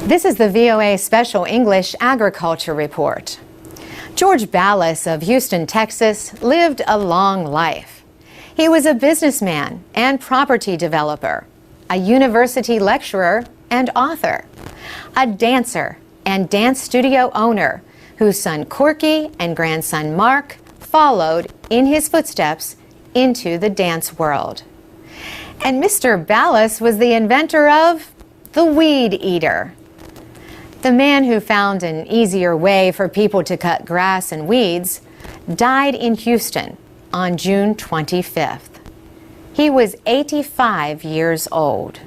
This is the VOA Special English Agriculture Report. George Ballas of Houston, Texas, lived a long life. He was a businessman and property developer, a university lecturer and author, a dancer and dance studio owner whose son Corky and grandson Mark followed in his footsteps into the dance world. And Mr. Ballas was the inventor of the weed eater. The man who found an easier way for people to cut grass and weeds died in Houston on June 25th. He was 85 years old.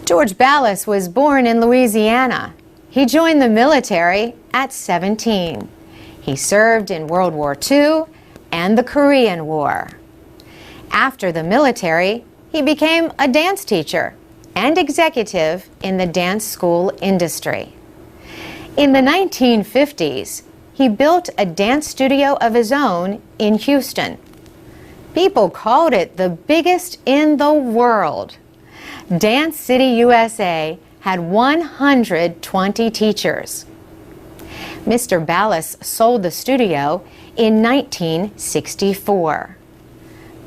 George Ballas was born in Louisiana. He joined the military at 17. He served in World War II and the Korean War. After the military, he became a dance teacher and executive in the dance school industry. In the 1950s, he built a dance studio of his own in Houston. People called it the biggest in the world. Dance City, USA had 120 teachers. Mr. Ballas sold the studio in 1964.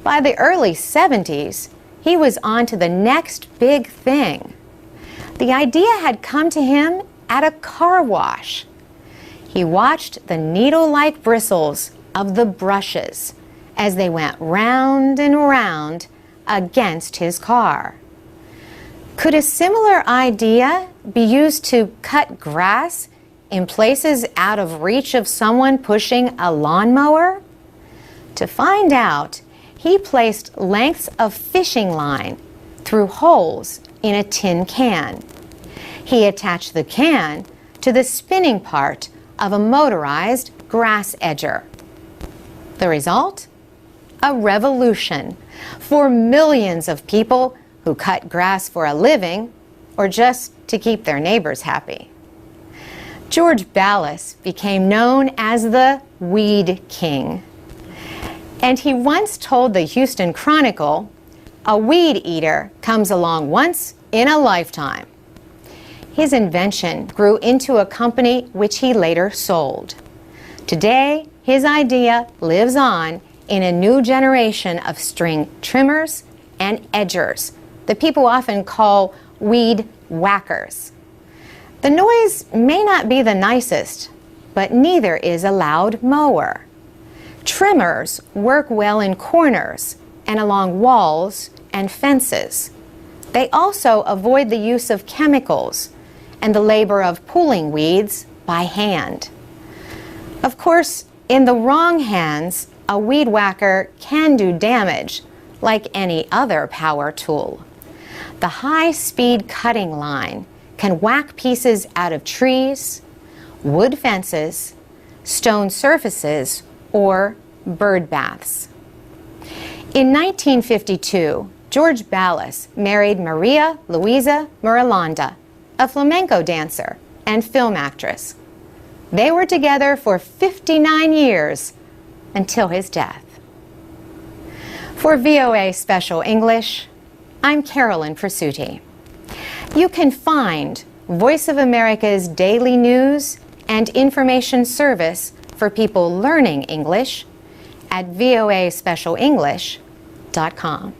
By the early 70s, he was on to the next big thing. The idea had come to him at a car wash. He watched the needle-like bristles of the brushes as they went round and round against his car. Could a similar idea be used to cut grass in places out of reach of someone pushing a lawnmower? To find out, he placed lengths of fishing line through holes in a tin can. He attached the can to the spinning part of a motorized grass edger. The result? A revolution for millions of people who cut grass for a living or just to keep their neighbors happy. George Ballas became known as the Weed King. And he once told the Houston Chronicle, "A weed eater comes along once in a lifetime." His invention grew into a company which he later sold. Today, his idea lives on in a new generation of string trimmers and edgers that people often call weed whackers. The noise may not be the nicest, but neither is a loud mower. Trimmers work well in corners and along walls and fences. They also avoid the use of chemicals and the labor of pulling weeds by hand. Of course, in the wrong hands, a weed whacker can do damage, like any other power tool. The high-speed cutting line can whack pieces out of trees, wood fences, stone surfaces, or bird baths. In 1952, George Ballas married Maria Luisa Miralanda, a flamenco dancer and film actress. They were together for 59 years until his death. For VOA Special English, I'm Carolyn Presutti. You can find Voice of America's daily news and information service for people learning English at voaspecialenglish.com.